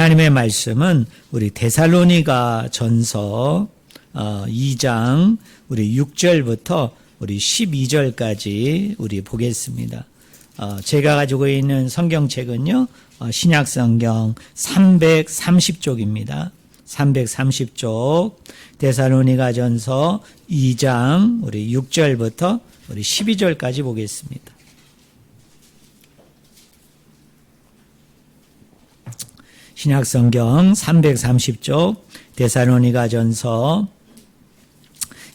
하나님의 말씀은 우리 데살로니가 전서 2장 우리 6절부터 우리 12절까지 우리 보겠습니다. 제가 가지고 있는 성경책은요, 신약성경 330쪽입니다. 330쪽 데살로니가 전서 2장 우리 6절부터 우리 12절까지 보겠습니다. 신약성경 330쪽 데살로니가 전서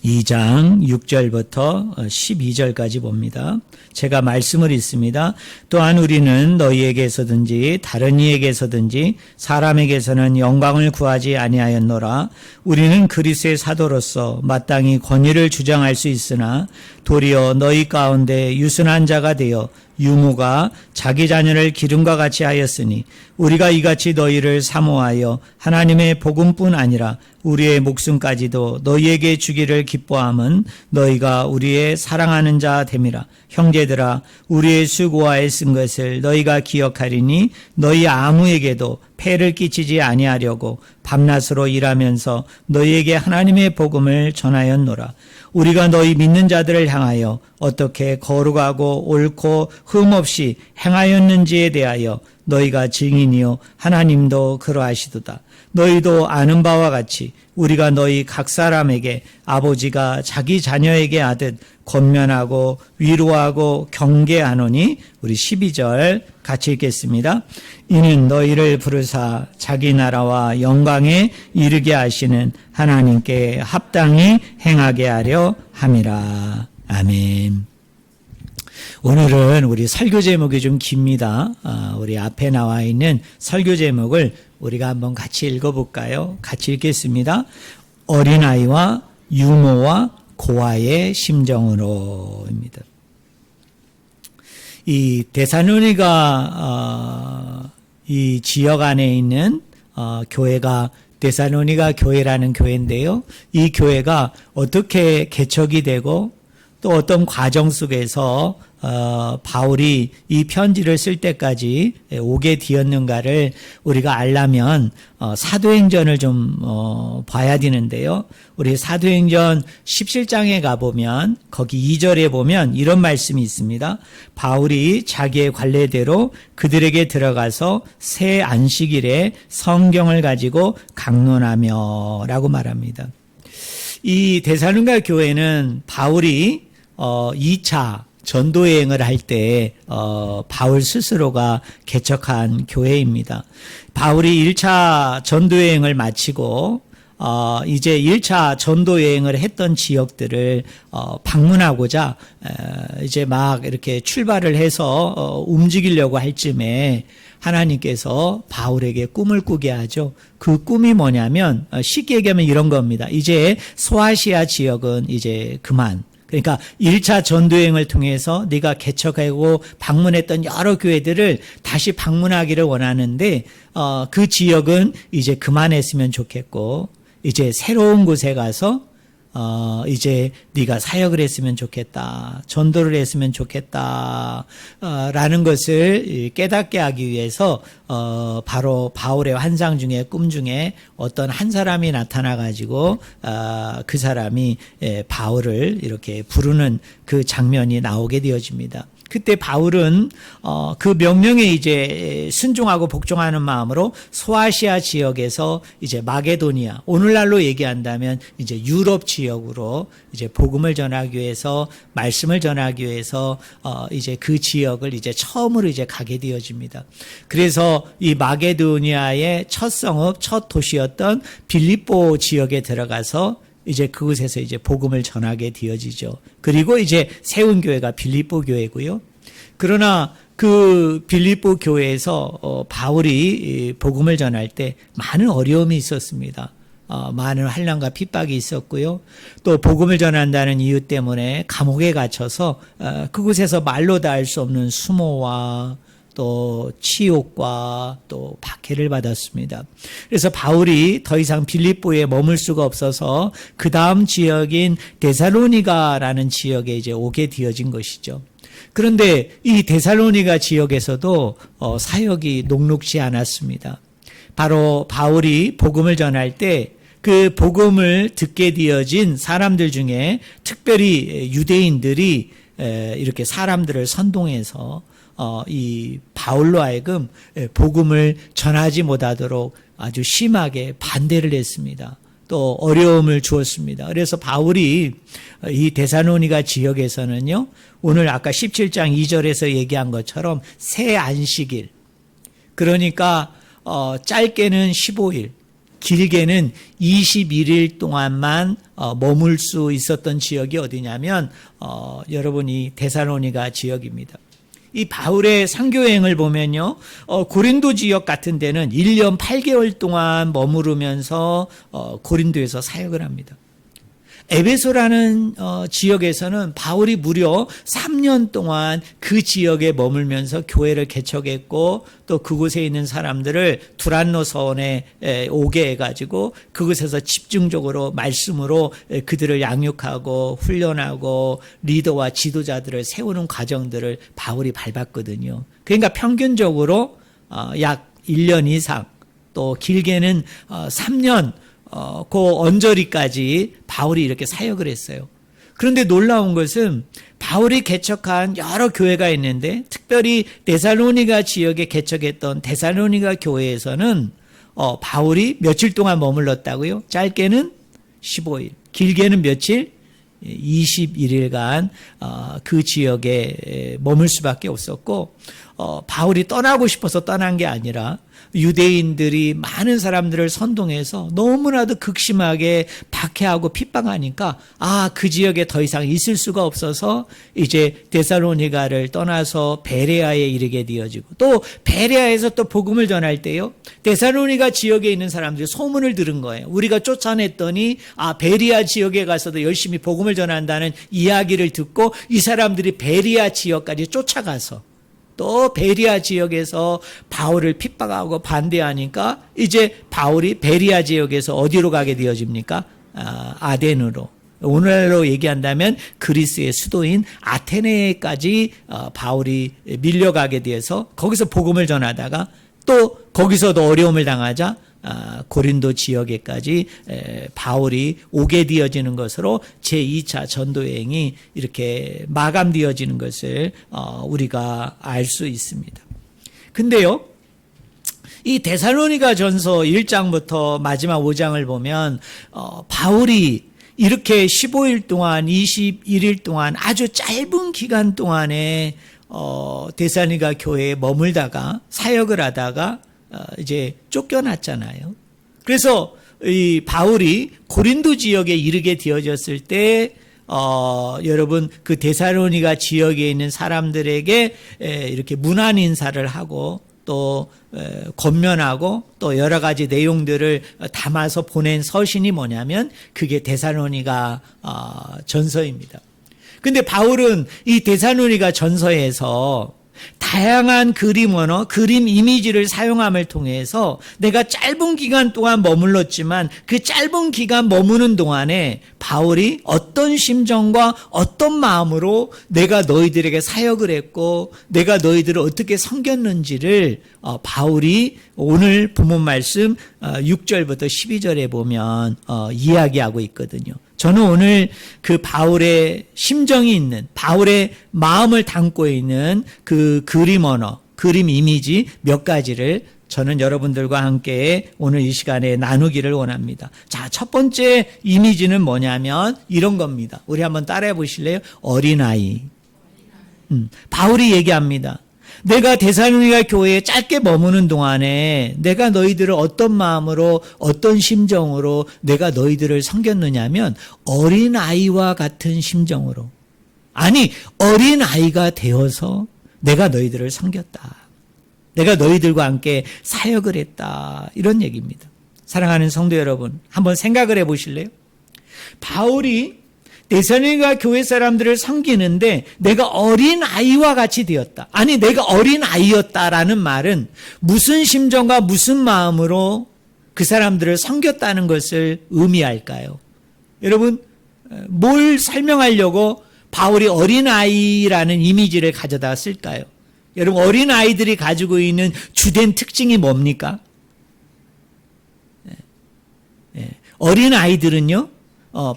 2장 6절부터 12절까지 봅니다. 제가 말씀을 읽습니다. 또한 우리는 너희에게서든지 다른 이에게서든지 사람에게서는 영광을 구하지 아니하였노라. 우리는 그리스도의 사도로서 마땅히 권위를 주장할 수 있으나 도리어 너희 가운데 유순한 자가 되어 유모가 자기 자녀를 기름과 같이 하였으니 우리가 이같이 너희를 사모하여 하나님의 복음뿐 아니라 우리의 목숨까지도 너희에게 주기를 기뻐함은 너희가 우리의 사랑하는 자 됨이라. 형제들아, 우리의 수고와 애쓴 것을 너희가 기억하리니 너희 아무에게도 폐를 끼치지 아니하려고 밤낮으로 일하면서 너희에게 하나님의 복음을 전하였노라. 우리가 너희 믿는 자들을 향하여 어떻게 거룩하고 옳고 흠없이 행하였는지에 대하여 너희가 증인이요 하나님도 그러하시도다. 너희도 아는 바와 같이 우리가 너희 각 사람에게 아버지가 자기 자녀에게 하듯 권면하고 위로하고 경계하노니, 우리 12절 같이 읽겠습니다. 이는 너희를 부르사 자기 나라와 영광에 이르게 하시는 하나님께 합당히 행하게 하려 함이라. 아멘. 오늘은 우리 설교 제목이 좀 깁니다. 우리 앞에 나와 있는 설교 제목을 우리가 한번 같이 읽어볼까요? 같이 읽겠습니다. 어린아이와 유모와 고아의 심정으로입니다. 이 데살로니가 이 지역 안에 있는 교회가 데살로니가 교회라는 교회인데요. 이 교회가 어떻게 개척이 되고 또 어떤 과정 속에서 바울이 이 편지를 쓸 때까지 오게 되었는가를 우리가 알려면 사도행전을 좀 봐야 되는데요. 우리 사도행전 17장에 가보면 거기 2절에 보면 이런 말씀이 있습니다. 바울이 자기의 관례대로 그들에게 들어가서 새 안식일에 성경을 가지고 강론하며 라고 말합니다. 이 데살로니가 교회는 바울이 2차 전도여행을 할 때 바울 스스로가 개척한 교회입니다. 바울이 1차 전도여행을 마치고 이제 1차 전도여행을 했던 지역들을 방문하고자 이제 막 이렇게 출발을 해서 움직이려고 할 쯤에 하나님께서 바울에게 꿈을 꾸게 하죠. 그 꿈이 뭐냐면 쉽게 얘기하면 이런 겁니다. 이제 소아시아 지역은 이제 그만. 그러니까 1차 전도여행을 통해서 네가 개척하고 방문했던 여러 교회들을 다시 방문하기를 원하는데 그 지역은 이제 그만했으면 좋겠고 이제 새로운 곳에 가서 이제 네가 사역을 했으면 좋겠다. 전도를 했으면 좋겠다. 라는 것을 깨닫게 하기 위해서 바로 바울의 환상 중에 꿈 중에 어떤 한 사람이 나타나 가지고 그 사람이 바울을 이렇게 부르는 그 장면이 나오게 되어집니다. 그때 바울은 그 명령에 이제 순종하고 복종하는 마음으로 소아시아 지역에서 이제 마게도니아, 오늘날로 얘기한다면 이제 유럽 지역으로 이제 복음을 전하기 위해서, 말씀을 전하기 위해서 이제 그 지역을 이제 처음으로 이제 가게 되어집니다. 그래서 이 마게도니아의 첫 성읍, 첫 도시였던 빌립보 지역에 들어가서 이제 그곳에서 이제 복음을 전하게 되어지죠. 그리고 이제 세운 교회가 빌립보 교회고요. 그러나 그 빌립보 교회에서 바울이 복음을 전할 때 많은 어려움이 있었습니다. 많은 환난과 핍박이 있었고요. 또 복음을 전한다는 이유 때문에 감옥에 갇혀서 그곳에서 말로 다 할 수 없는 수모와 또 치욕과 또 박해를 받았습니다. 그래서 바울이 더 이상 빌립보에 머물 수가 없어서 그 다음 지역인 데살로니가라는 지역에 이제 오게 되어진 것이죠. 그런데 이 데살로니가 지역에서도 사역이 녹록지 않았습니다. 바로 바울이 복음을 전할 때 그 복음을 듣게 되어진 사람들 중에 특별히 유대인들이 이렇게 사람들을 선동해서 이 바울로 하여금 복음을 전하지 못하도록 아주 심하게 반대를 했습니다. 또 어려움을 주었습니다. 그래서 바울이 이 데살로니가 지역에서는요, 오늘 아까 17장 2절에서 얘기한 것처럼 새 안식일, 그러니까 짧게는 15일, 길게는 21일 동안만 머물 수 있었던 지역이 어디냐면 여러분이 데살로니가 지역입니다. 이 바울의 선교여행을 보면요, 고린도 지역 같은 데는 1년 8개월 동안 머무르면서 고린도에서 사역을 합니다. 에베소라는 지역에서는 바울이 무려 3년 동안 그 지역에 머물면서 교회를 개척했고, 또 그곳에 있는 사람들을 두란노 서원에 오게 해가지고 그곳에서 집중적으로 말씀으로 그들을 양육하고 훈련하고 리더와 지도자들을 세우는 과정들을 바울이 밟았거든요. 그러니까 평균적으로 약 1년 이상, 또 길게는 3년 그 언저리까지 바울이 이렇게 사역을 했어요. 그런데 놀라운 것은 바울이 개척한 여러 교회가 있는데, 특별히 데살로니가 지역에 개척했던 데살로니가 교회에서는 바울이 며칠 동안 머물렀다고요? 짧게는 15일, 길게는 며칠? 21일간 그 지역에 머물 수밖에 없었고, 바울이 떠나고 싶어서 떠난 게 아니라 유대인들이 많은 사람들을 선동해서 너무나도 극심하게 박해하고 핍박하니까 그 지역에 더 이상 있을 수가 없어서 이제 데살로니가를 떠나서 베레아에 이르게 되어지고, 또 베레아에서 또 복음을 전할 때요, 데살로니가 지역에 있는 사람들이 소문을 들은 거예요. 우리가 쫓아냈더니 베리아 지역에 가서도 열심히 복음을 전한다는 이야기를 듣고 이 사람들이 베리아 지역까지 쫓아가서 또 베리아 지역에서 바울을 핍박하고 반대하니까 이제 바울이 베리아 지역에서 어디로 가게 되어집니까? 아덴으로. 오늘날로 얘기한다면 그리스의 수도인 아테네까지 바울이 밀려가게 돼서 거기서 복음을 전하다가 또 거기서도 어려움을 당하자 고린도 지역에까지 바울이 오게 되어지는 것으로 제2차 전도여행이 이렇게 마감되어지는 것을 우리가 알 수 있습니다. 근데요, 이 데살로니가 전서 1장부터 마지막 5장을 보면 바울이 이렇게 15일 동안 21일 동안 아주 짧은 기간 동안에 데살로니가 교회에 머물다가 사역을 하다가 이제 쫓겨났잖아요. 그래서 이 바울이 고린도 지역에 이르게 되어졌을 때 여러분 그 데살로니가 지역에 있는 사람들에게 이렇게 문안 인사를 하고 또 권면하고 또 여러 가지 내용들을 담아서 보낸 서신이 뭐냐면 그게 데살로니가 전서입니다. 근데 바울은 이 데살로니가 전서에서 다양한 그림 언어, 그림 이미지를 사용함을 통해서 내가 짧은 기간 동안 머물렀지만 그 짧은 기간 머무는 동안에 바울이 어떤 심정과 어떤 마음으로 내가 너희들에게 사역을 했고 내가 너희들을 어떻게 섬겼는지를 바울이 오늘 본문 말씀 6절부터 12절에 보면 이야기하고 있거든요. 저는 오늘 그 바울의 심정이 있는, 바울의 마음을 담고 있는 그 그림 언어, 그림 이미지 몇 가지를 저는 여러분들과 함께 오늘 이 시간에 나누기를 원합니다. 자, 첫 번째 이미지는 뭐냐면 이런 겁니다. 우리 한번 따라해 보실래요? 어린아이. 바울이 얘기합니다. 내가 데살로니가 교회에 짧게 머무는 동안에 내가 너희들을 어떤 마음으로 어떤 심정으로 내가 너희들을 섬겼느냐면 어린아이와 같은 심정으로, 아니 어린아이가 되어서 내가 너희들을 섬겼다. 내가 너희들과 함께 사역을 했다. 이런 얘기입니다. 사랑하는 성도 여러분, 한번 생각을 해보실래요? 바울이 데살로니가 교회 사람들을 섬기는데 내가 어린아이와 같이 되었다. 아니 내가 어린아이였다라는 말은 무슨 심정과 무슨 마음으로 그 사람들을 섬겼다는 것을 의미할까요? 여러분, 뭘 설명하려고 바울이 어린아이라는 이미지를 가져다 쓸까요? 여러분, 어린아이들이 가지고 있는 주된 특징이 뭡니까? 어린 아이들은요,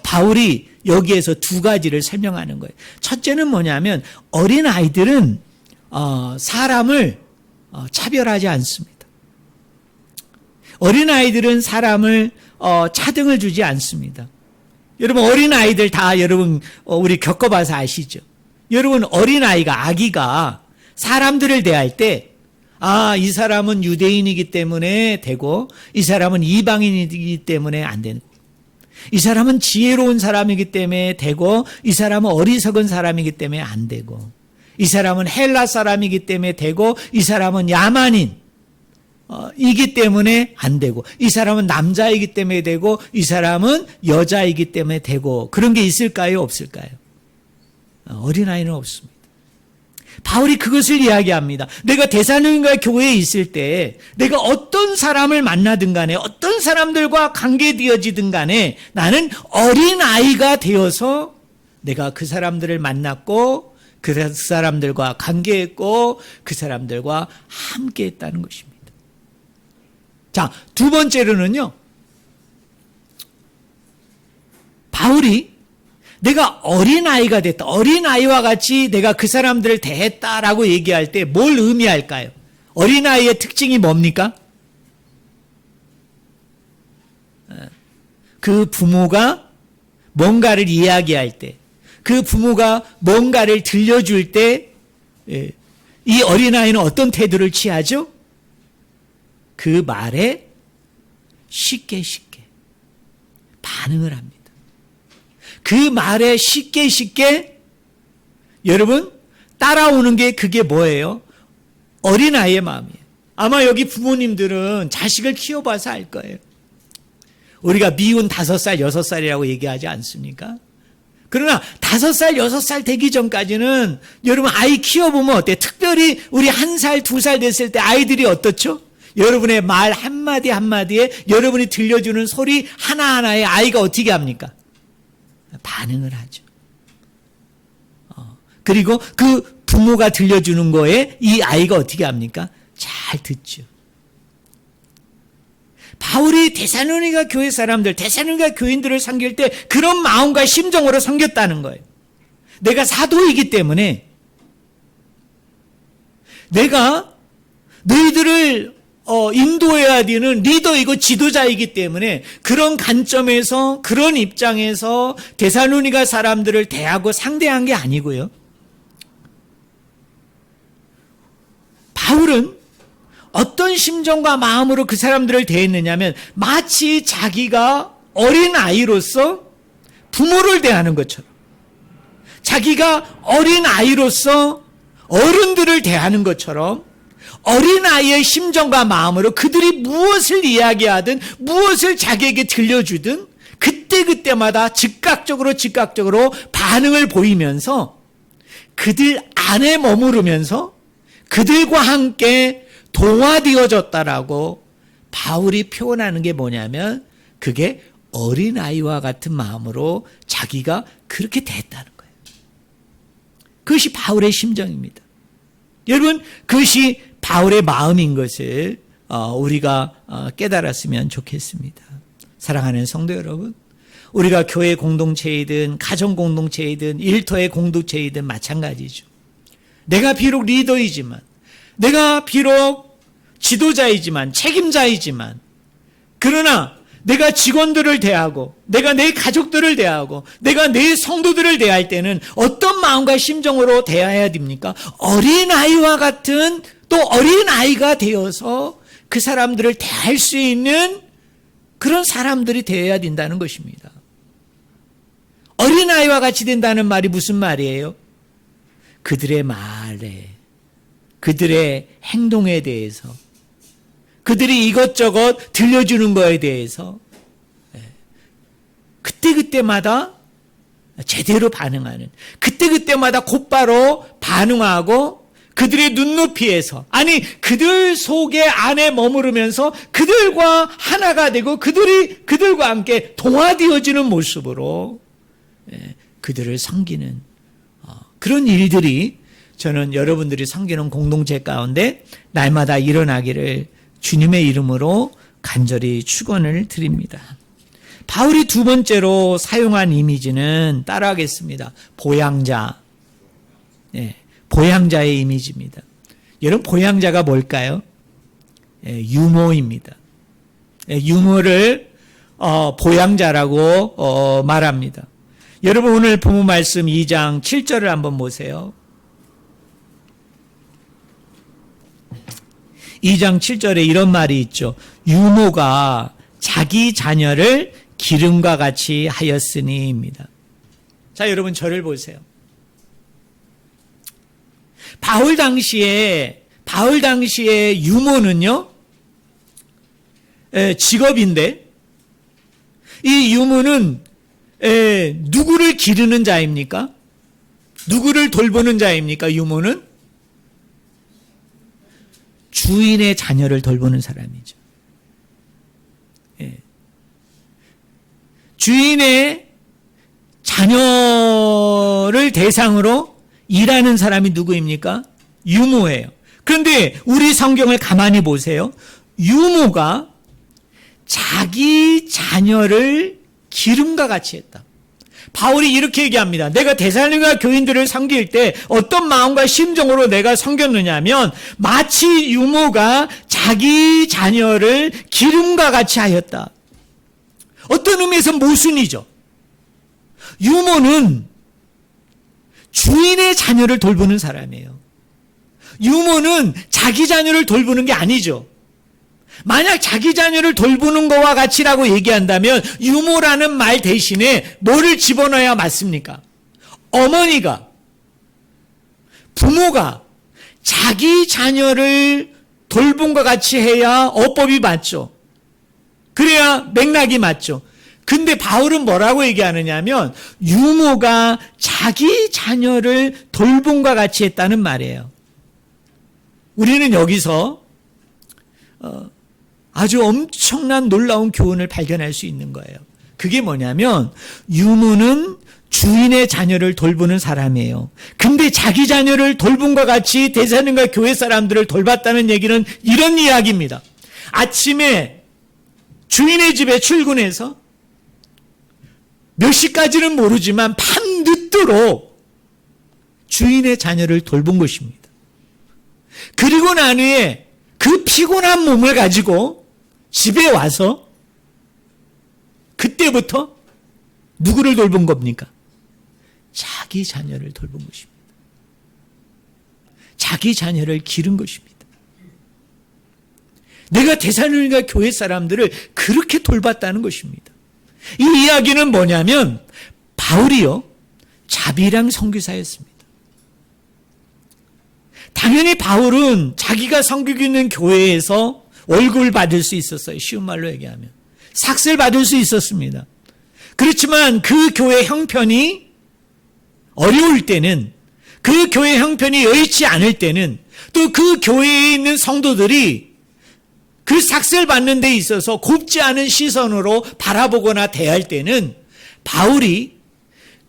바울이 여기에서 두 가지를 설명하는 거예요. 첫째는 뭐냐면 어린 아이들은 사람을 차별하지 않습니다. 어린 아이들은 사람을 차등을 주지 않습니다. 여러분 어린 아이들 다 여러분 우리 겪어봐서 아시죠? 여러분 어린 아이가 아기가 사람들을 대할 때 이 사람은 유대인이기 때문에 되고 이 사람은 이방인이기 때문에 안 되고 이 사람은 지혜로운 사람이기 때문에 되고 이 사람은 어리석은 사람이기 때문에 안 되고 이 사람은 헬라 사람이기 때문에 되고 이 사람은 야만인 이기 때문에 안 되고 이 사람은 남자이기 때문에 되고 이 사람은 여자이기 때문에 되고 그런 게 있을까요? 없을까요? 어린아이는 없습니다. 바울이 그것을 이야기합니다. 내가 데살로니가 교회에 있을 때 내가 어떤 사람을 만나든 간에 어떤 사람들과 관계되어지든 간에 나는 어린아이가 되어서 내가 그 사람들을 만났고 그 사람들과 관계했고 그 사람들과 함께했다는 것입니다. 자, 두 번째로는요. 바울이 내가 어린아이가 됐다. 어린아이와 같이 내가 그 사람들을 대했다라고 얘기할 때 뭘 의미할까요? 어린아이의 특징이 뭡니까? 그 부모가 뭔가를 이야기할 때, 그 부모가 뭔가를 들려줄 때, 이 어린아이는 어떤 태도를 취하죠? 그 말에 쉽게 반응을 합니다. 그 말에 쉽게 여러분 따라오는 게 그게 뭐예요? 어린아이의 마음이에요. 아마 여기 부모님들은 자식을 키워봐서 알 거예요. 우리가 미운 5살, 6살이라고 얘기하지 않습니까? 그러나 5살, 6살 되기 전까지는 여러분 아이 키워보면 어때요? 특별히 우리 1살, 2살 됐을 때 아이들이 어떻죠? 여러분의 말 한마디 한마디에 여러분이 들려주는 소리 하나하나에 아이가 어떻게 합니까? 반응을 하죠. 그리고 그 부모가 들려주는 거에 이 아이가 어떻게 합니까? 잘 듣죠. 바울이 데살로니가 교회 사람들, 데살로니가 교인들을 섬길 때 그런 마음과 심정으로 섬겼다는 거예요. 내가 사도이기 때문에 내가 너희들을 인도해야 되는 리더이고 지도자이기 때문에 그런 관점에서 그런 입장에서 데살로니가 사람들을 대하고 상대한 게 아니고요. 바울은 어떤 심정과 마음으로 그 사람들을 대했느냐면 마치 자기가 어린 아이로서 부모를 대하는 것처럼 자기가 어린 아이로서 어른들을 대하는 것처럼 어린아이의 심정과 마음으로 그들이 무엇을 이야기하든 무엇을 자기에게 들려주든 그때그때마다 즉각적으로 반응을 보이면서 그들 안에 머무르면서 그들과 함께 동화되어졌다라고 바울이 표현하는 게 뭐냐면 그게 어린아이와 같은 마음으로 자기가 그렇게 대했다는 거예요. 그것이 바울의 심정입니다. 여러분 그것이 바울의 마음인 것을 우리가 깨달았으면 좋겠습니다. 사랑하는 성도 여러분, 우리가 교회 공동체이든 가정 공동체이든 일터의 공동체이든 마찬가지죠. 내가 비록 리더이지만 내가 비록 지도자이지만 책임자이지만 그러나 내가 직원들을 대하고 내가 내 가족들을 대하고 내가 내 성도들을 대할 때는 어떤 마음과 심정으로 대해야 됩니까? 어린아이와 같은 또 어린아이가 되어서 그 사람들을 대할 수 있는 그런 사람들이 되어야 된다는 것입니다. 어린아이와 같이 된다는 말이 무슨 말이에요? 그들의 말에, 그들의 행동에 대해서, 그들이 이것저것 들려주는 거에 대해서 그때그때마다 제대로 반응하는, 그때그때마다 곧바로 반응하고 그들의 눈높이에서, 아니 그들 속에 안에 머무르면서 그들과 하나가 되고 그들이 그들과 함께 동화되어지는 모습으로 그들을 섬기는 그런 일들이 저는 여러분들이 섬기는 공동체 가운데 날마다 일어나기를 주님의 이름으로 간절히 축원을 드립니다. 바울이 두 번째로 사용한 이미지는 따라하겠습니다. 보양자. 네, 보양자의 이미지입니다. 여러분, 보양자가 뭘까요? 유모입니다. 유모를 보양자라고 말합니다. 여러분, 오늘 본문 말씀 2장 7절을 한번 보세요. 2장 7절에 이런 말이 있죠. 유모가 자기 자녀를 기름과 같이 하였으니입니다. 자, 여러분, 저를 보세요. 바울 당시에 유모는요, 직업인데, 이 유모는 누구를 기르는 자입니까? 누구를 돌보는 자입니까? 유모는 주인의 자녀를 돌보는 사람이죠. 주인의 자녀를 대상으로 일하는 사람이 누구입니까? 유모예요. 그런데 우리 성경을 가만히 보세요. 유모가 자기 자녀를 기름과 같이 했다. 바울이 이렇게 얘기합니다. 내가 데살로니가 교인들을 섬길 때 어떤 마음과 심정으로 내가 섬겼느냐 하면 마치 유모가 자기 자녀를 기름과 같이 하였다. 어떤 의미에서 모순이죠. 유모는 주인의 자녀를 돌보는 사람이에요. 유모는 자기 자녀를 돌보는 게 아니죠. 만약 자기 자녀를 돌보는 것과 같이라고 얘기한다면 유모라는 말 대신에 뭐를 집어넣어야 맞습니까? 어머니가, 부모가 자기 자녀를 돌봄과 같이 해야 어법이 맞죠. 그래야 맥락이 맞죠. 근데 바울은 뭐라고 얘기하느냐면 유모가 자기 자녀를 돌봄과 같이 했다는 말이에요. 우리는 여기서 아주 엄청난 놀라운 교훈을 발견할 수 있는 거예요. 그게 뭐냐면 유모는 주인의 자녀를 돌보는 사람이에요. 근데 자기 자녀를 돌봄과 같이 데살로니가 교회 사람들을 돌봤다는 얘기는 이런 이야기입니다. 아침에 주인의 집에 출근해서 몇 시까지는 모르지만 밤늦도록 주인의 자녀를 돌본 것입니다. 그리고 난 후에 그 피곤한 몸을 가지고 집에 와서 그때부터 누구를 돌본 겁니까? 자기 자녀를 돌본 것입니다. 자기 자녀를 기른 것입니다. 내가 데살로니가 교회 사람들을 그렇게 돌봤다는 것입니다. 이 이야기는 뭐냐면 바울이요, 자비랑 선교사였습니다. 당연히 바울은 자기가 섬기고 있는 교회에서 월급을 받을 수 있었어요. 쉬운 말로 얘기하면. 삭스를 받을 수 있었습니다. 그렇지만 그 교회 형편이 어려울 때는, 그 교회 형편이 여의치 않을 때는, 또 그 교회에 있는 성도들이 그 삭스를 받는 데 있어서 곱지 않은 시선으로 바라보거나 대할 때는 바울이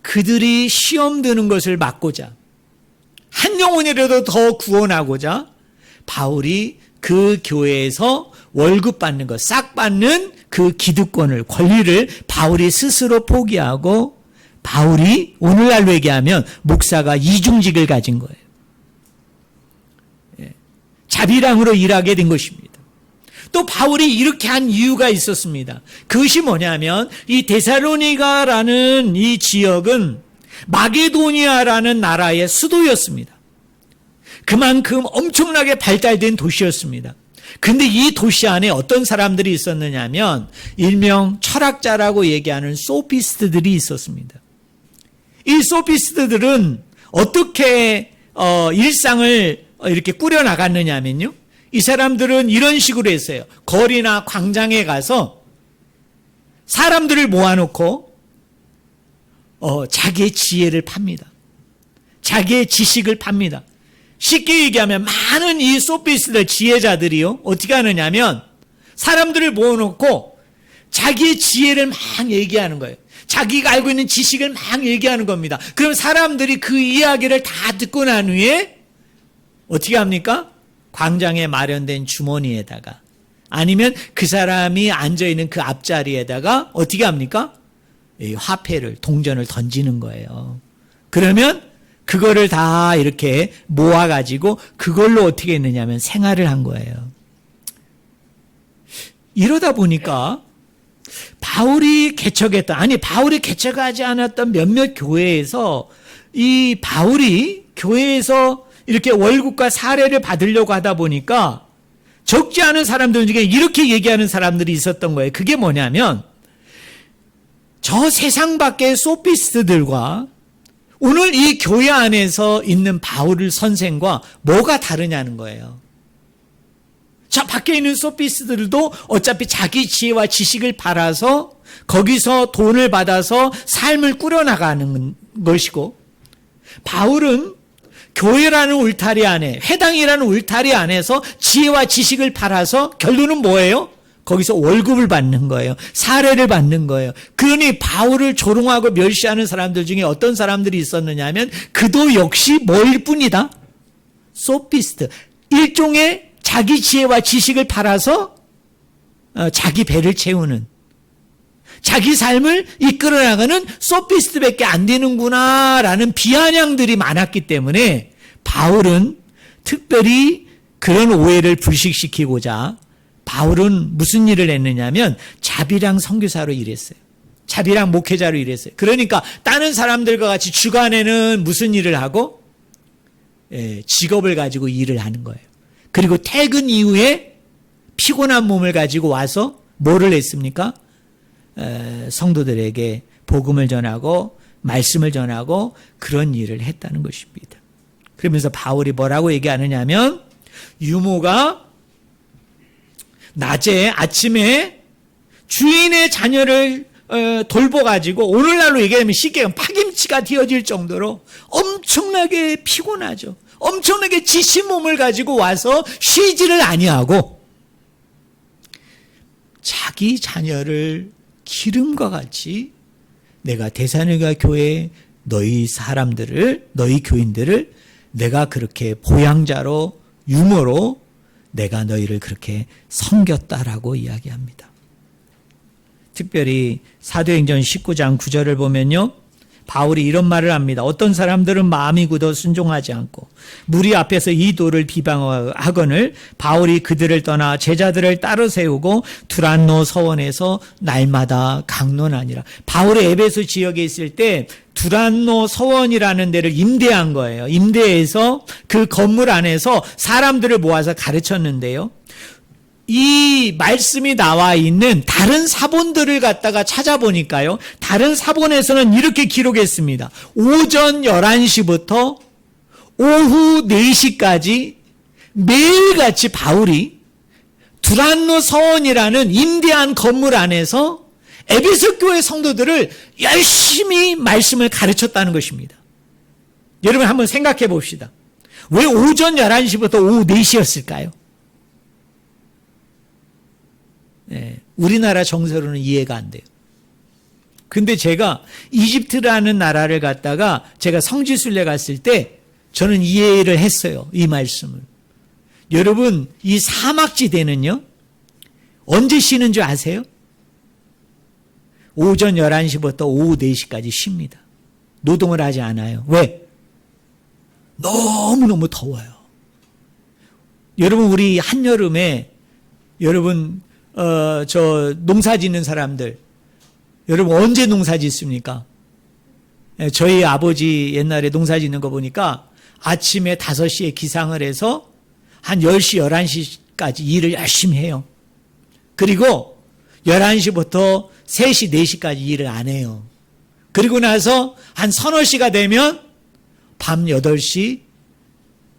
그들이 시험 드는 것을 막고자, 한 영혼이라도 더 구원하고자 바울이 그 교회에서 월급 받는 것, 싹 받는 그 기득권을, 권리를 바울이 스스로 포기하고 바울이 오늘날로 얘기하면 목사가 이중직을 가진 거예요. 자비랑으로 일하게 된 것입니다. 또 바울이 이렇게 한 이유가 있었습니다. 그것이 뭐냐면 이 데살로니가라는 이 지역은 마게도니아라는 나라의 수도였습니다. 그만큼 엄청나게 발달된 도시였습니다. 근데 이 도시 안에 어떤 사람들이 있었느냐면 일명 철학자라고 얘기하는 소피스트들이 있었습니다. 이 소피스트들은 어떻게 일상을 이렇게 꾸려나갔느냐면요, 이 사람들은 이런 식으로 했어요. 거리나 광장에 가서 사람들을 모아놓고 자기의 지혜를 팝니다. 자기의 지식을 팝니다. 쉽게 얘기하면 많은 이 소피스트들, 지혜자들이요, 어떻게 하느냐면 사람들을 모아놓고 자기의 지혜를 막 얘기하는 거예요. 자기가 알고 있는 지식을 막 얘기하는 겁니다. 그럼 사람들이 그 이야기를 다 듣고 난 후에 어떻게 합니까? 광장에 마련된 주머니에다가 아니면 그 사람이 앉아있는 그 앞자리에다가 어떻게 합니까? 이 화폐를, 동전을 던지는 거예요. 그러면 그거를 다 이렇게 모아가지고 그걸로 어떻게 했느냐면 생활을 한 거예요. 이러다 보니까 바울이 개척하지 않았던 몇몇 교회에서 이 바울이 교회에서 이렇게 월급과 사례를 받으려고 하다 보니까 적지 않은 사람들 중에 이렇게 얘기하는 사람들이 있었던 거예요. 그게 뭐냐면 저 세상 밖의 소피스트들과 오늘 이 교회 안에서 있는 바울 선생과 뭐가 다르냐는 거예요. 자, 밖에 있는 소피스트들도 어차피 자기 지혜와 지식을 팔아서 거기서 돈을 받아서 삶을 꾸려나가는 것이고, 바울은 교회라는 울타리 안에, 회당이라는 울타리 안에서 지혜와 지식을 팔아서 결론은 뭐예요? 거기서 월급을 받는 거예요. 사례를 받는 거예요. 그러니 바울을 조롱하고 멸시하는 사람들 중에 어떤 사람들이 있었느냐 하면 그도 역시 뭐일 뿐이다? 소피스트. 일종의 자기 지혜와 지식을 팔아서 자기 배를 채우는, 자기 삶을 이끌어 나가는 소피스트밖에 안 되는구나라는 비아냥들이 많았기 때문에 바울은 특별히 그런 오해를 불식시키고자 바울은 무슨 일을 했느냐면 자비랑 선교사로 일했어요. 자비랑 목회자로 일했어요. 그러니까 다른 사람들과 같이 주간에는 무슨 일을 하고 직업을 가지고 일을 하는 거예요. 그리고 퇴근 이후에 피곤한 몸을 가지고 와서 뭐를 했습니까? 성도들에게 복음을 전하고 말씀을 전하고 그런 일을 했다는 것입니다. 그러면서 바울이 뭐라고 얘기하느냐면 유모가 낮에 아침에 주인의 자녀를 돌봐가지고 오늘날로 얘기하면 쉽게 파김치가 튀어질 정도로 엄청나게 피곤하죠. 엄청나게 지친 몸을 가지고 와서 쉬지를 아니하고 자기 자녀를 기름과 같이 내가 데살로니가 교회 너희 사람들을, 너희 교인들을 내가 그렇게 보양자로 유모로 내가 너희를 그렇게 섬겼다라고 이야기합니다. 특별히 사도행전 19장 9절을 보면요, 바울이 이런 말을 합니다. 어떤 사람들은 마음이 굳어 순종하지 않고 무리 앞에서 이 도를 비방하거늘 바울이 그들을 떠나 제자들을 따로 세우고 두란노 서원에서 날마다 강론하니라. 바울이 에베소 지역에 있을 때 두란노 서원이라는 데를 임대한 거예요. 임대해서 그 건물 안에서 사람들을 모아서 가르쳤는데요. 이 말씀이 나와 있는 다른 사본들을 갖다가 찾아보니까요, 다른 사본에서는 이렇게 기록했습니다. 오전 11시부터 오후 4시까지 매일같이 바울이 두란노 서원이라는 임대한 건물 안에서 에베소 교회 성도들을 열심히 말씀을 가르쳤다는 것입니다. 여러분 한번 생각해 봅시다. 왜 오전 11시부터 오후 4시였을까요? 우리나라 정서로는 이해가 안 돼요. 근데 제가 이집트라는 나라를 갔다가 제가 성지순례 갔을 때 저는 이해를 했어요. 이 말씀을. 여러분, 이 사막지대는요, 언제 쉬는 줄 아세요? 오전 11시부터 오후 4시까지 쉽니다. 노동을 하지 않아요. 왜? 너무너무 더워요. 여러분, 우리 한여름에 여러분 저 농사 짓는 사람들, 여러분 언제 농사 짓습니까? 저희 아버지 옛날에 농사 짓는 거 보니까 아침에 5시에 기상을 해서 한 10시, 11시까지 일을 열심히 해요. 그리고 11시부터 3시, 4시까지 일을 안 해요. 그리고 나서 한 서너 시가 되면 밤 8시,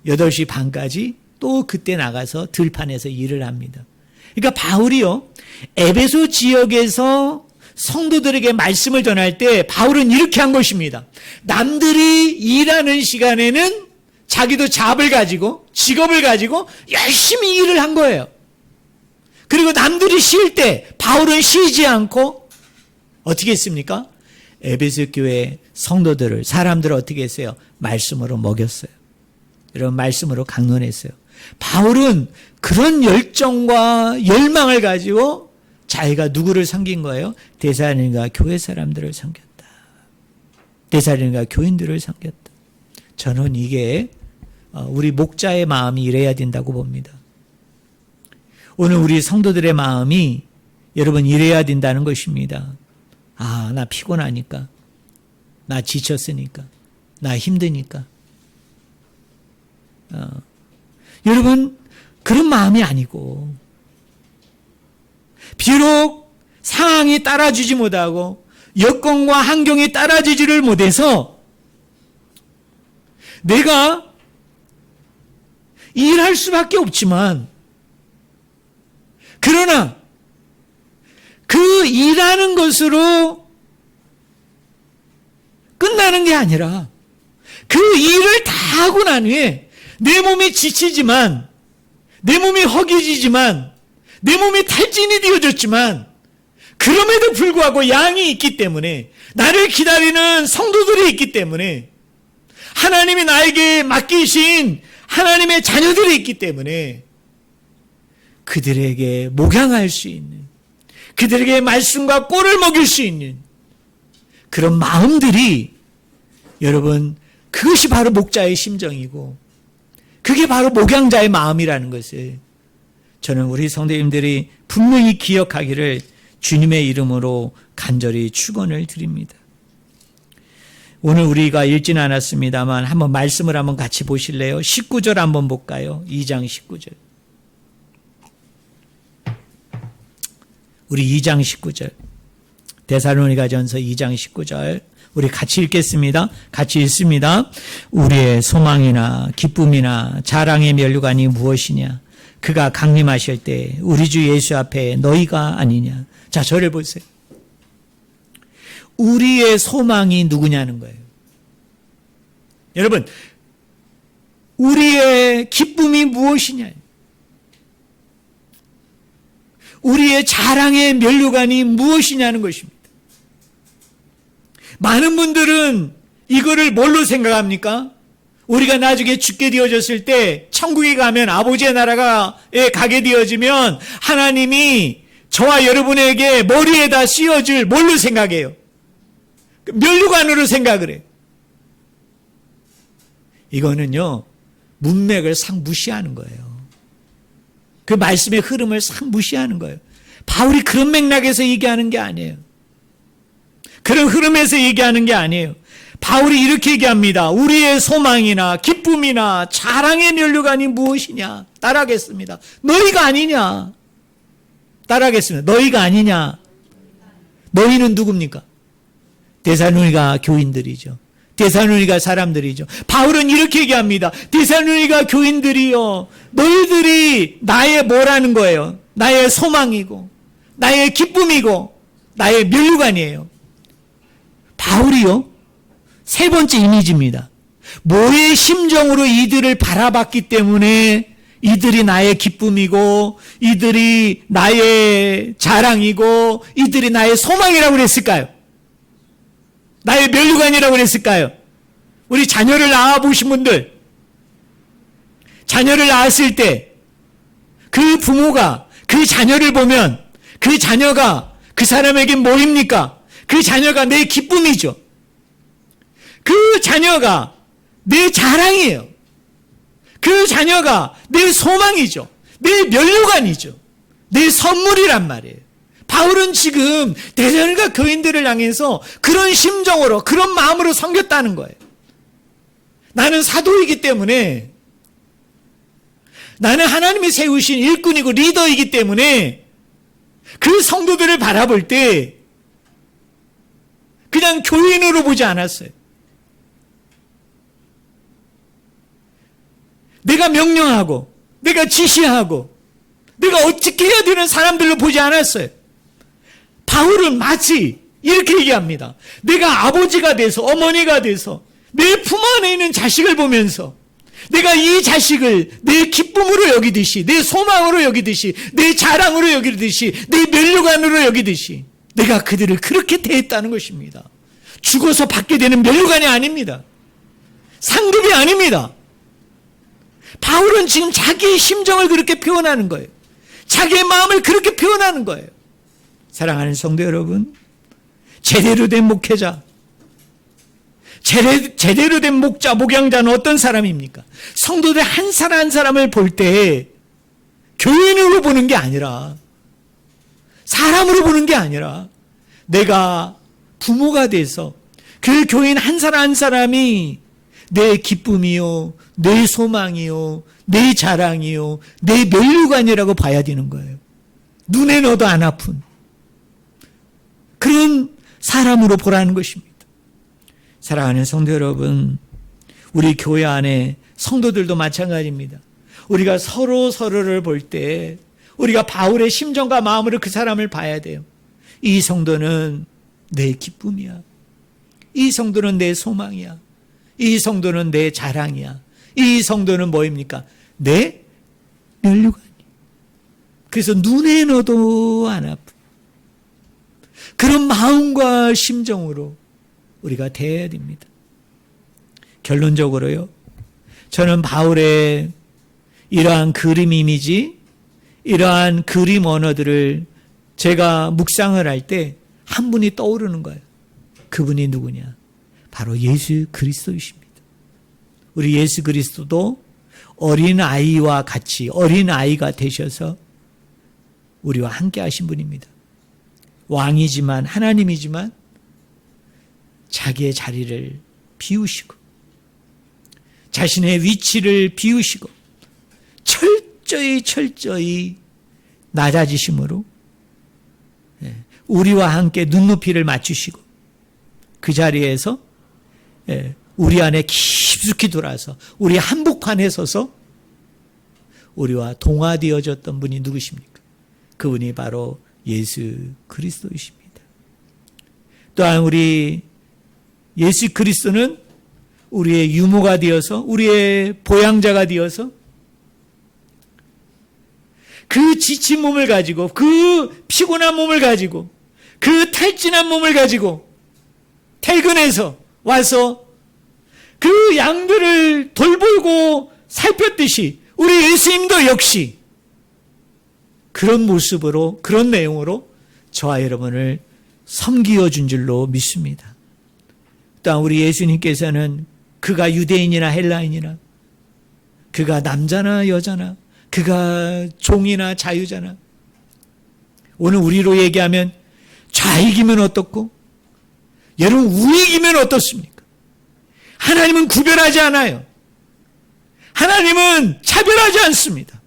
8시 반까지 또 그때 나가서 들판에서 일을 합니다. 그러니까 바울이요, 에베소 지역에서 성도들에게 말씀을 전할 때 바울은 이렇게 한 것입니다. 남들이 일하는 시간에는 자기도 잡을 가지고 직업을 가지고 열심히 일을 한 거예요. 그리고 남들이 쉴 때 바울은 쉬지 않고 어떻게 했습니까? 에베소 교회 성도들을, 사람들을 어떻게 했어요? 말씀으로 먹였어요. 여러분, 말씀으로 강론했어요. 바울은 그런 열정과 열망을 가지고 자기가 누구를 섬긴 거예요? 데살로니가 교회 사람들을 섬겼다. 데살로니가 교인들을 섬겼다. 저는 이게 우리 목자의 마음이 이래야 된다고 봅니다. 오늘 우리 성도들의 마음이 여러분 이래야 된다는 것입니다. 아, 나 피곤하니까, 나 지쳤으니까, 나 힘드니까. 여러분 그런 마음이 아니고, 비록 상황이 따라주지 못하고 여건과 환경이 따라주지를 못해서 내가 일할 수밖에 없지만, 그러나 그 일하는 것으로 끝나는 게 아니라 그 일을 다 하고 난 후에 내 몸이 지치지만, 내 몸이 허기지지만, 내 몸이 탈진이 되어졌지만, 그럼에도 불구하고 양이 있기 때문에, 나를 기다리는 성도들이 있기 때문에, 하나님이 나에게 맡기신 하나님의 자녀들이 있기 때문에 그들에게 목양할 수 있는, 그들에게 말씀과 꼴을 먹일 수 있는 그런 마음들이, 여러분 그것이 바로 목자의 심정이고 그게 바로 목양자의 마음이라는 것을 저는 우리 성도님들이 분명히 기억하기를 주님의 이름으로 간절히 축원을 드립니다. 오늘 우리가 읽지는 않았습니다만 한번 말씀을 한번 같이 보실래요? 19절 한번 볼까요? 2장 19절. 우리 2장 19절. 데살로니가전서 2장 19절. 우리 같이 읽겠습니다. 같이 읽습니다. 우리의 소망이나 기쁨이나 자랑의 면류관이 무엇이냐? 그가 강림하실 때 우리 주 예수 앞에 너희가 아니냐? 자, 저를 보세요. 우리의 소망이 누구냐는 거예요. 여러분, 우리의 기쁨이 무엇이냐? 우리의 자랑의 면류관이 무엇이냐는 것입니다. 많은 분들은 이거를 뭘로 생각합니까? 우리가 나중에 죽게 되어졌을 때 천국에 가면, 아버지의 나라에 가게 되어지면 하나님이 저와 여러분에게 머리에다 씌워줄 뭘로 생각해요? 면류관으로 생각을 해요. 이거는요, 문맥을 상 무시하는 거예요. 그 말씀의 흐름을 상 무시하는 거예요. 바울이 그런 맥락에서 얘기하는 게 아니에요. 그런 흐름에서 얘기하는 게 아니에요. 바울이 이렇게 얘기합니다. 우리의 소망이나 기쁨이나 자랑의 면류관이 무엇이냐? 따라하겠습니다. 너희가 아니냐? 따라하겠습니다. 너희가 아니냐? 너희는 누굽니까? 데살로니가 교인들이죠. 데살로니가 사람들이죠. 바울은 이렇게 얘기합니다. 데살로니가 교인들이요, 너희들이 나의 뭐라는 거예요? 나의 소망이고 나의 기쁨이고 나의 면류관이에요. 바울이요, 세 번째 이미지입니다. 뭐의 심정으로 이들을 바라봤기 때문에 이들이 나의 기쁨이고 이들이 나의 자랑이고 이들이 나의 소망이라고 그랬을까요? 나의 면류관이라고 그랬을까요? 우리 자녀를 낳아보신 분들, 자녀를 낳았을 때 그 부모가 그 자녀를 보면 그 자녀가 그 사람에게 뭐입니까? 그 자녀가 내 기쁨이죠. 그 자녀가 내 자랑이에요. 그 자녀가 내 소망이죠. 내 면류관이죠. 내 선물이란 말이에요. 바울은 지금 데살로니가 교인들을 향해서 그런 심정으로, 그런 마음으로 섬겼다는 거예요. 나는 사도이기 때문에, 나는 하나님이 세우신 일꾼이고 리더이기 때문에 그 성도들을 바라볼 때 그냥 교인으로 보지 않았어요. 내가 명령하고 내가 지시하고 내가 어떻게 해야 되는 사람들로 보지 않았어요. 바울은 마치 이렇게 얘기합니다. 내가 아버지가 돼서, 어머니가 돼서 내 품 안에 있는 자식을 보면서 내가 이 자식을 내 기쁨으로 여기듯이, 내 소망으로 여기듯이, 내 자랑으로 여기듯이, 내 면류관으로 여기듯이 내가 그들을 그렇게 대했다는 것입니다. 죽어서 받게 되는 면류관이 아닙니다. 상급이 아닙니다. 바울은 지금 자기의 심정을 그렇게 표현하는 거예요. 자기의 마음을 그렇게 표현하는 거예요. 사랑하는 성도 여러분, 제대로 된 목회자, 제대로 된 목자, 목양자는 어떤 사람입니까? 성도들 한 사람 한 사람을 볼 때 교인으로 보는 게 아니라, 사람으로 보는 게 아니라, 내가 부모가 돼서 그 교인 한 사람 한 사람이 내 기쁨이요, 내 소망이요, 내 자랑이요, 내 면류관이라고 봐야 되는 거예요. 눈에 넣어도 안 아픈 그런 사람으로 보라는 것입니다. 사랑하는 성도 여러분, 우리 교회 안에 성도들도 마찬가지입니다. 우리가 서로를 볼 때 우리가 바울의 심정과 마음으로 그 사람을 봐야 돼요. 이 성도는 내 기쁨이야. 이 성도는 내 소망이야. 이 성도는 내 자랑이야. 이 성도는 뭐입니까? 내 면류관이야. 그래서 눈에 넣어도 안 아픈 그런 마음과 심정으로 우리가 대해야 됩니다. 결론적으로요, 저는 바울의 이러한 그림 이미지, 이러한 그림 언어들을 제가 묵상을 할 때 한 분이 떠오르는 거예요. 그분이 누구냐? 바로 예수 그리스도이십니다. 우리 예수 그리스도도 어린아이와 같이 어린아이가 되셔서 우리와 함께 하신 분입니다. 왕이지만, 하나님이지만 자기의 자리를 비우시고 자신의 위치를 비우시고 철저히 낮아지심으로 우리와 함께 눈높이를 맞추시고 그 자리에서 우리 안에 깊숙이 들어와서 우리 한복판에 서서 우리와 동화되어졌던 분이 누구십니까? 그분이 바로 예수 그리스도이십니다. 또한 우리 예수 그리스도는 우리의 유모가 되어서, 우리의 보양자가 되어서 그 지친 몸을 가지고, 그 피곤한 몸을 가지고, 그 탈진한 몸을 가지고 퇴근해서 와서 그 양들을 돌보고 살폈듯이 우리 예수님도 역시 그런 모습으로, 그런 내용으로 저와 여러분을 섬기어 준 줄로 믿습니다. 또한 우리 예수님께서는 그가 유대인이나 헬라인이나, 그가 남자나 여자나, 그가 종이나 자유자나, 오늘 우리로 얘기하면 좌익이면 어떻고 여러분 우익이면 어떻습니까? 하나님은 구별하지 않아요. 하나님은 차별하지 않습니다.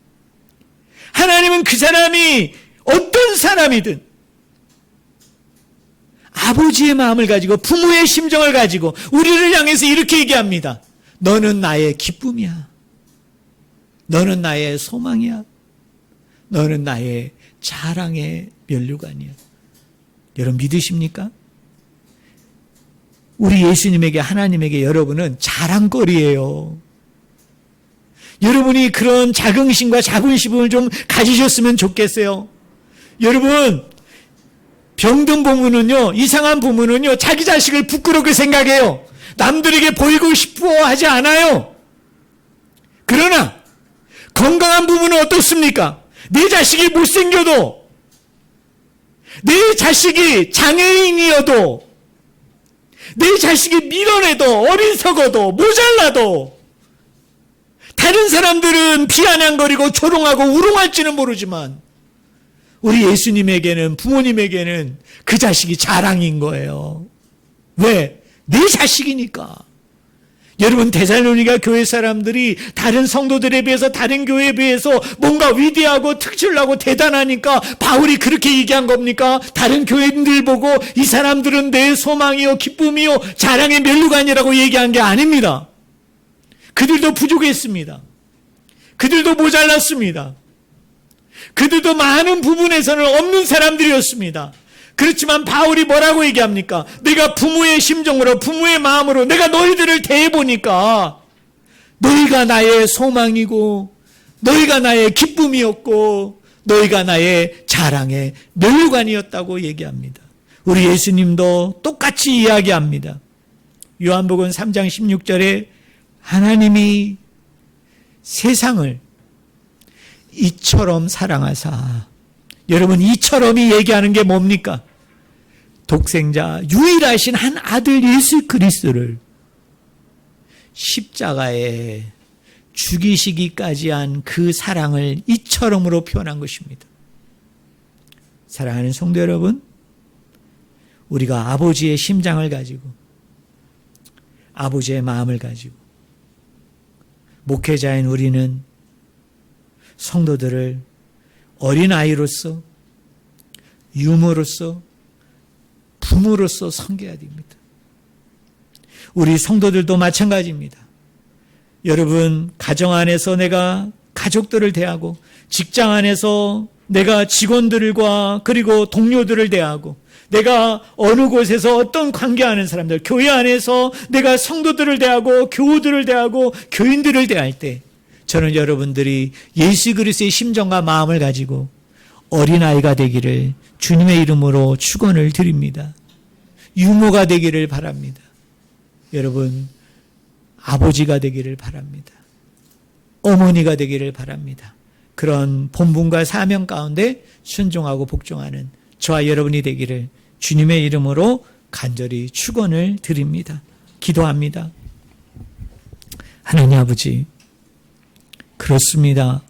하나님은 그 사람이 어떤 사람이든 아버지의 마음을 가지고, 부모의 심정을 가지고 우리를 향해서 이렇게 얘기합니다. 너는 나의 기쁨이야. 너는 나의 소망이야. 너는 나의 자랑의 면류관이야. 여러분 믿으십니까? 우리 예수님에게, 하나님에게 여러분은 자랑거리예요. 여러분이 그런 자긍심과 자부심을 좀 가지셨으면 좋겠어요. 여러분, 병든 부모는요, 이상한 부모는요, 자기 자식을 부끄럽게 생각해요. 남들에게 보이고 싶어 하지 않아요. 그러나 건강한 부모는 어떻습니까? 내 자식이 못생겨도, 내 자식이 장애인이어도, 내 자식이 밀어내도, 어리석어도, 모자라도, 다른 사람들은 비아냥거리고 조롱하고 우롱할지는 모르지만 우리 예수님에게는, 부모님에게는 그 자식이 자랑인 거예요. 왜? 내 자식이니까. 여러분, 데살로니가 교회 사람들이 다른 성도들에 비해서, 다른 교회에 비해서 뭔가 위대하고 특출나고 대단하니까 바울이 그렇게 얘기한 겁니까? 다른 교회들 보고 이 사람들은 내 소망이요, 기쁨이요, 자랑의 면류관이라고 얘기한 게 아닙니다. 그들도 부족했습니다. 그들도 모자랐습니다. 그들도 많은 부분에서는 없는 사람들이었습니다. 그렇지만 바울이 뭐라고 얘기합니까? 내가 부모의 심정으로, 부모의 마음으로 내가 너희들을 대해보니까 너희가 나의 소망이고, 너희가 나의 기쁨이었고, 너희가 나의 자랑의 면류관이었다고 얘기합니다. 우리 예수님도 똑같이 이야기합니다. 요한복음 3장 16절에 하나님이 세상을 이처럼 사랑하사. 여러분, 이처럼이 얘기하는 게 뭡니까? 독생자 유일하신 한 아들 예수 그리스도를 십자가에 죽이시기까지 한 그 사랑을 이처럼으로 표현한 것입니다. 사랑하는 성도 여러분, 우리가 아버지의 심장을 가지고 아버지의 마음을 가지고 목회자인 우리는 성도들을 어린아이로서 유모로서 부모로서 섬겨야 됩니다. 우리 성도들도 마찬가지입니다. 여러분, 가정 안에서 내가 가족들을 대하고 직장 안에서 내가 직원들과 그리고 동료들을 대하고 내가 어느 곳에서 어떤 관계하는 사람들, 교회 안에서 내가 성도들을 대하고 교우들을 대하고 교인들을 대할 때 저는 여러분들이 예수 그리스도의 심정과 마음을 가지고 어린아이가 되기를 주님의 이름으로 축원을 드립니다. 유모가 되기를 바랍니다. 여러분, 아버지가 되기를 바랍니다. 어머니가 되기를 바랍니다. 그런 본분과 사명 가운데 순종하고 복종하는 저와 여러분이 되기를 주님의 이름으로 간절히 축원을 드립니다. 기도합니다. 하나님 아버지, 그렇습니다.